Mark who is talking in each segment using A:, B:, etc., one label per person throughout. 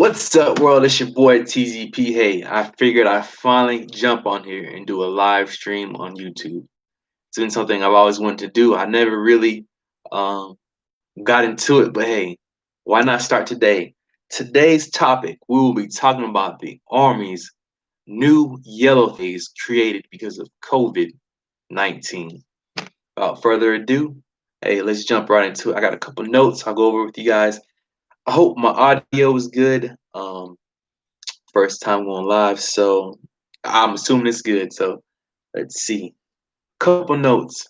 A: What's up, world? It's your boy TZP. Hey, I figured I'd finally jump on here and do a live stream on YouTube. It's been something I've always wanted to do. I never really um, got into it, but hey, why not start today? Today's topic, we will be talking about the Army's new yellow phase created because of COVID-19. Without further ado, hey, let's jump right into it. I got a couple notes I'll go over with you guys. I hope my audio is good. First time going live, so I'm assuming it's good. So let's see. Couple notes.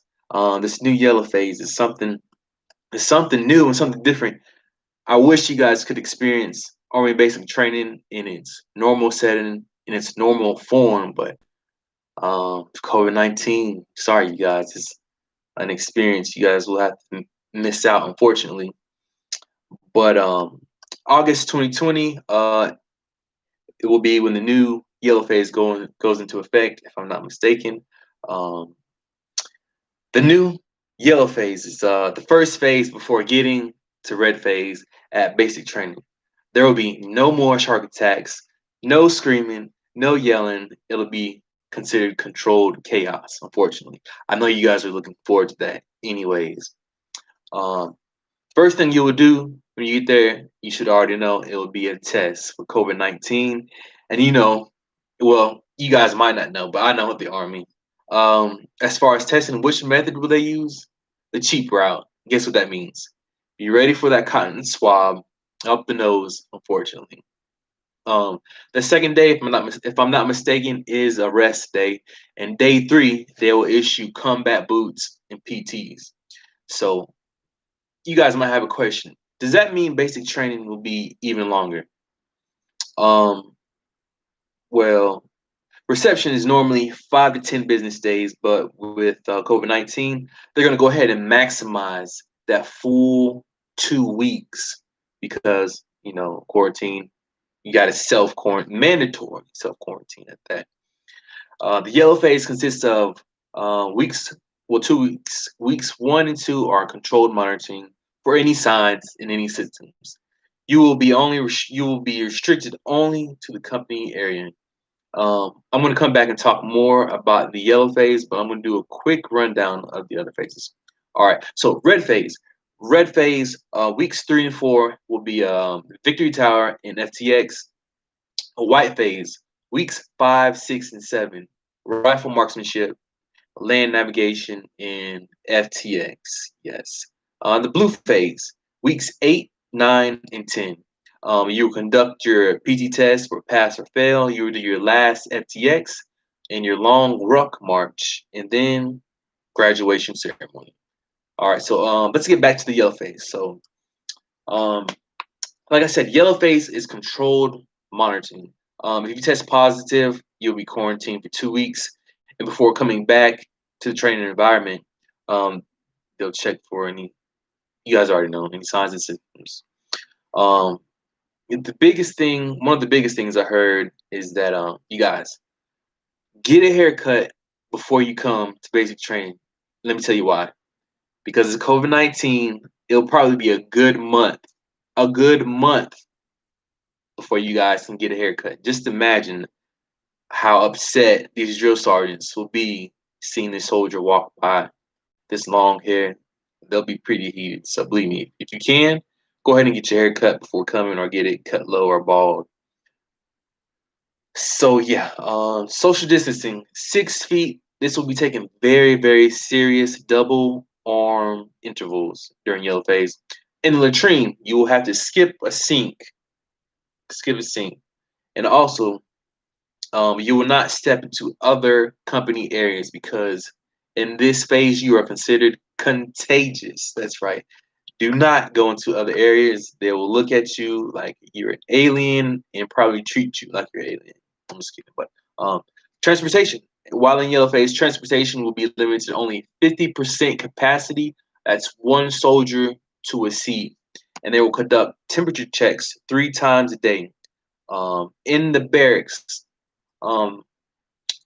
A: This new yellow phase is something new and something different. I wish you guys could experience Army basic training in its normal setting, in its normal form, but COVID-19. Sorry, you guys, it's an experience you guys will have to miss out, unfortunately. But August 2020, it will be when the new yellow phase goes into effect, if I'm not mistaken. Um, the new yellow phase is the first phase before getting to red phase at basic training. There will be no more shark attacks, no screaming, no yelling. It'll be considered controlled chaos, unfortunately. I know you guys are looking forward to that anyways. Um, First thing you will do when you get there, you should already know it will be a test for COVID-19. And well, you guys might not know, but I know with the Army. As far as testing, which method will they use? The cheap route. Guess what that means? Be ready for that cotton swab up the nose, unfortunately. Um, the second day, if I'm not mistaken, is a rest day, and day three they will issue combat boots and PTs. So you guys might have a question. Does that mean basic training will be even longer? Um, well, reception is normally 5 to 10 business days, but with COVID-19, they're going to go ahead and maximize that full 2 weeks because, quarantine, you got to self quarantine, mandatory self quarantine at that. The yellow phase consists of weeks, well, 2 weeks. Weeks 1 and 2 are controlled monitoring for any signs and any symptoms. You will be restricted only to the company area. I'm going to come back and talk more about the yellow phase, but I'm going to do a quick rundown of the other phases. All right, so red phase. Red phase, weeks 3 and 4 will be Victory Tower and FTX. A white phase, weeks 5, 6, and 7, rifle marksmanship, land navigation, and FTX. Yes. The blue phase, weeks 8, 9, and 10. You will conduct your PT test for pass or fail. You will do your last FTX and your long ruck march, and then graduation ceremony. All right, so let's get back to the yellow phase. So, um, like I said, yellow phase is controlled monitoring. If you test positive, you'll be quarantined for 2 weeks, and before coming back to the training environment, um, they'll check for any. You guys already know any signs and symptoms. Um, one of the biggest things I heard is that you guys get a haircut before you come to basic training. Let me tell you why. Because of COVID-19, it'll probably be a good month before you guys can get a haircut. Just imagine how upset these drill sergeants will be seeing this soldier walk by this long hair. They'll be pretty heated. So believe me, if you can, go ahead and get your hair cut before coming or get it cut low or bald. So yeah, social distancing, 6 feet. This will be taking very, very serious double arm intervals during yellow phase. In the latrine, you will have to skip a sink, and also you will not step into other company areas because in this phase you are considered contagious. That's right. Do not go into other areas. They will look at you like you're an alien and probably treat you like you're an alien. I'm just kidding. But transportation. While in yellow phase, transportation will be limited to only 50% capacity. That's one soldier to a seat. And they will conduct temperature checks 3 times a day. In the barracks, um,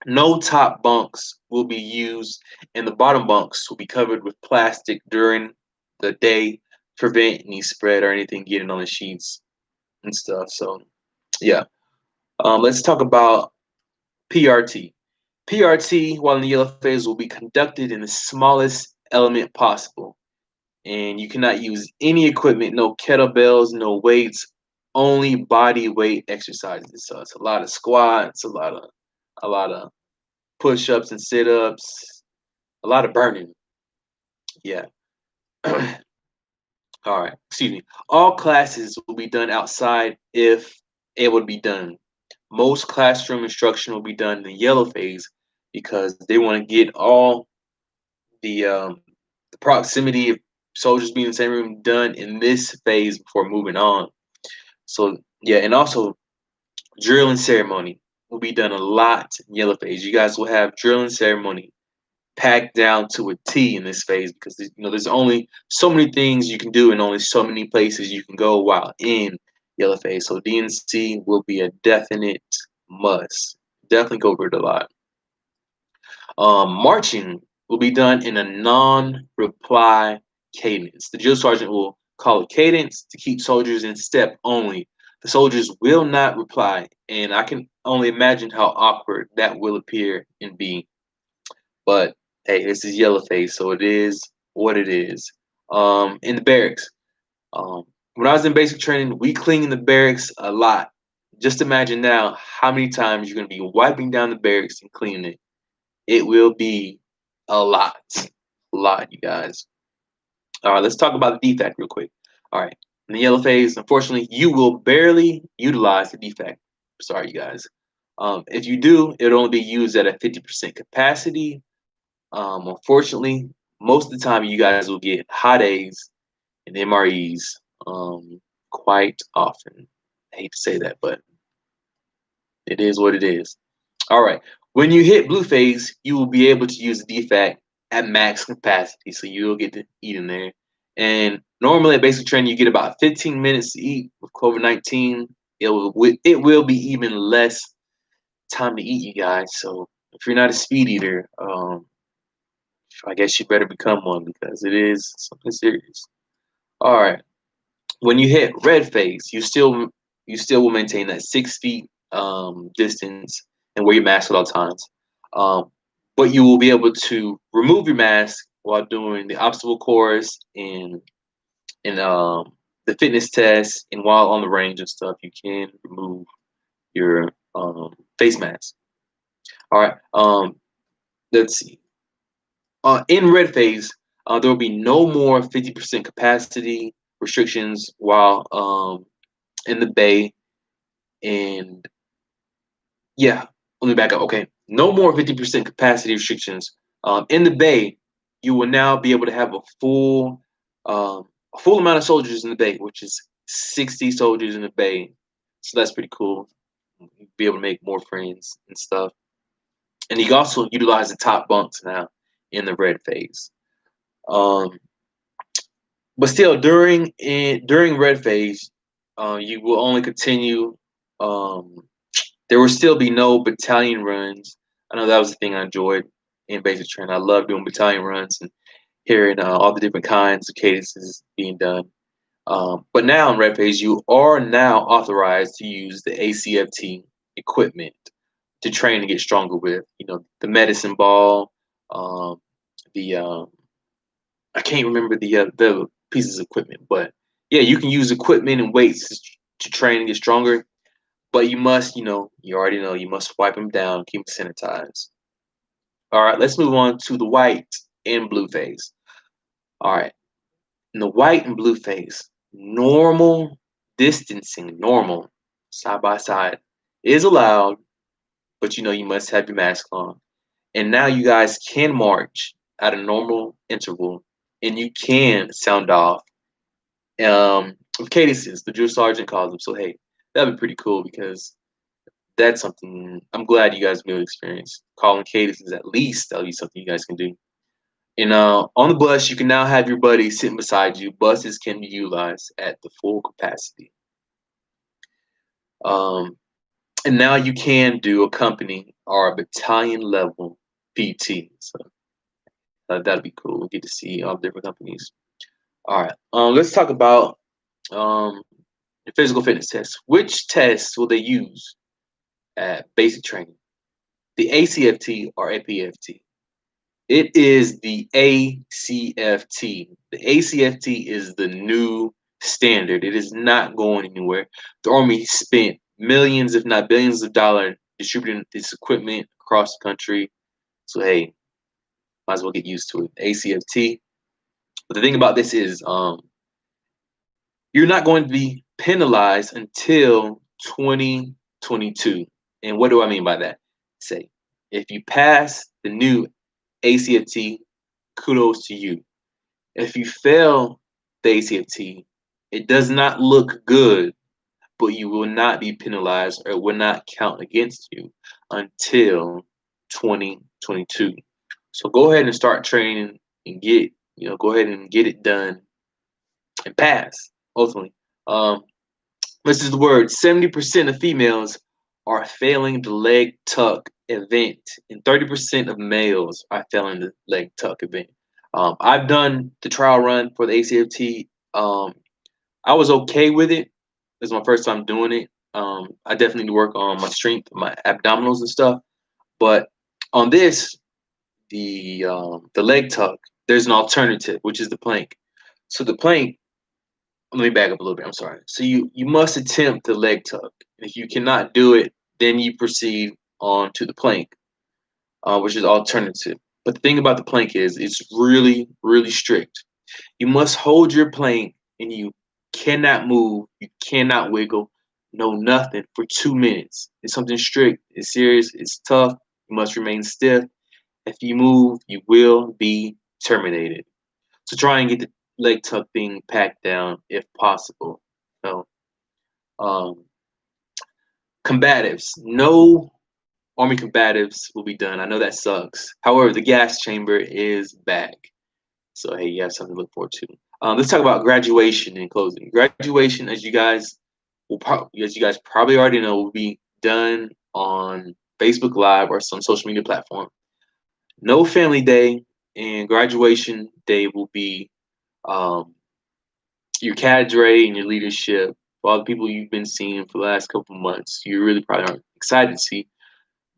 A: no top bunks will be used, and the bottom bunks will be covered with plastic during the day, prevent any spread or anything getting on the sheets and stuff. So Yeah. Let's talk about PRT. PRT, while in the yellow phase, will be conducted in the smallest element possible. And you cannot use any equipment, no kettlebells, no weights, only body weight exercises. So it's a lot of squats, a lot of push-ups and sit-ups, a lot of burning. Yeah. All right. Excuse me. All classes will be done outside if able to be done. Most classroom instruction will be done in the yellow phase because they want to get all the proximity of soldiers being in the same room done in this phase before moving on. So yeah, and also drill and ceremony will be done a lot in yellow phase. You guys will have drill and ceremony packed down to a T in this phase because there's only so many things you can do and only so many places you can go while in yellow phase. So DNC will be a definite must. Definitely go over it a lot. Marching will be done in a non-reply cadence. The drill sergeant will call a cadence to keep soldiers in step only. The soldiers will not reply, and I can only imagine how awkward that will appear and be. But hey, this is yellow face, so it is what it is. In the barracks, um, when I was in basic training, we cleaned the barracks a lot. Just imagine now how many times you're going to be wiping down the barracks and cleaning it. It will be a lot, you guys. All right, let's talk about the defect real quick. All right, in the yellow phase, unfortunately, you will barely utilize the defect. Sorry, you guys. If you do, it'll only be used at a 50% capacity. Unfortunately, most of the time, you guys will get hot A's and MREs quite often. I hate to say that, but it is what it is. All right. When you hit blue phase, you will be able to use the defect at max capacity, so you'll get to eat in there. And normally at basic training, you get about 15 minutes to eat. With COVID-19, it will be even less time to eat, you guys. So if you're not a speed eater, I guess you better become one because it is something serious. All right. When you hit red phase, you still will maintain that 6 feet distance and wear your mask at all times. Um, but you will be able to remove your mask while doing the obstacle course and the fitness test, and while on the range and stuff, you can remove your face mask. All right. Let's see. In red phase, there will be no more 50% capacity restrictions while in the bay. And yeah, let me back up. Okay, no more 50% capacity restrictions. In the bay, you will now be able to have a full amount of soldiers in the bay, which is 60 soldiers in the bay. So that's pretty cool. You'll be able to make more friends and stuff. And you can also utilize the top bunks now in the red phase. Um, but still, during red phase, you will only continue. Um, there will still be no battalion runs. I know that was the thing I enjoyed in basic training. I love doing battalion runs and hearing all the different kinds of cadences being done. But now in red phase, you are now authorized to use the ACFT equipment to train and get stronger with. The medicine ball, um, the I can't remember the pieces of equipment, but yeah, you can use equipment and weights to train and get stronger. But you must, you already know, you must wipe them down, keep them sanitized. All right, let's move on to the white and blue phase. All right, in the white and blue phase, normal distancing, normal side by side is allowed, but you must have your mask on. And now you guys can march at a normal interval, and you can sound off with cadences. The drill sergeant calls them. So hey, that'd be pretty cool because that's something I'm glad you guys will be able to experience. Calling cadences that'll be something you guys can do. And on the bus, you can now have your buddy sitting beside you. Buses can be utilized at the full capacity. Um, and now you can do a company or a battalion level PT. So that'd be cool. We get to see all the different companies. All right. Let's talk about um, The physical fitness test. Which test will they use at basic training? The ACFT or APFT? It is the ACFT. The ACFT is the new standard. It is not going anywhere. The Army spent millions, if not billions of dollars distributing this equipment across the country. So hey, might as well get used to it. ACFT. But the thing about this is, you're not going to be penalized until 2022. And what do I mean by that? Say, if you pass the new ACFT, kudos to you. If you fail the ACFT, it does not look good, but you will not be penalized or it will not count against you until 2022. So go ahead and start training and go ahead and get it done and pass, ultimately. Um, this is the word. 70% of females are failing the leg tuck event, and 30% of males are failing the leg tuck event. I've done the trial run for the ACFT. I was okay with it. It was my first time doing it. I definitely need to work on my strength, my abdominals and stuff. But on this, the leg tuck, there's an alternative, which is the plank. So the plank, let me back up a little bit. I'm sorry. So you must attempt the leg tuck. If you cannot do it, then you proceed on to the plank, which is alternative. But the thing about the plank is it's really, really strict. You must hold your plank and you cannot move, you cannot wiggle, no nothing for 2 minutes. It's something strict, it's serious, it's tough. You must remain stiff. If you move, you will be terminated. So try and get the leg tuck thing packed down if possible. So, um, combatives. No Army combatives will be done. I know that sucks. However, the gas chamber is back. So hey, you have something to look forward to. Let's talk about graduation in closing. Graduation, as you guys probably already know, will be done on Facebook Live or some social media platform. No family day, and graduation day will be um, your cadre and your leadership, all the people you've been seeing for the last couple of months. You really probably aren't excited to see.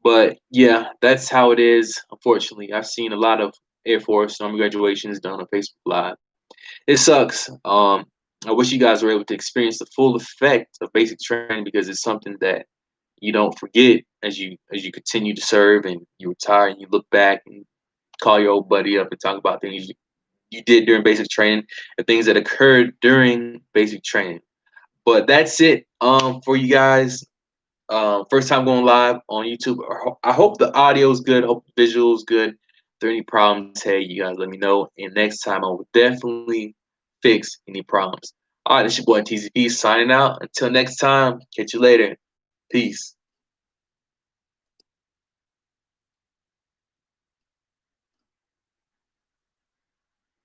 A: But yeah, that's how it is. Unfortunately, I've seen a lot of Air Force and Army graduations done on Facebook Live. It sucks. I wish you guys were able to experience the full effect of basic training because it's something that you don't forget as you continue to serve and you retire and you look back and call your old buddy up and talk about things you did during basic training and things that occurred during basic training. But that's it for you guys. First time going live on YouTube. I hope the audio is good. Hope the visual is good. If there are any problems, hey, you guys let me know. And next time I will definitely fix any problems. All right, this your boy TZP signing out. Until next time, catch you later. Peace.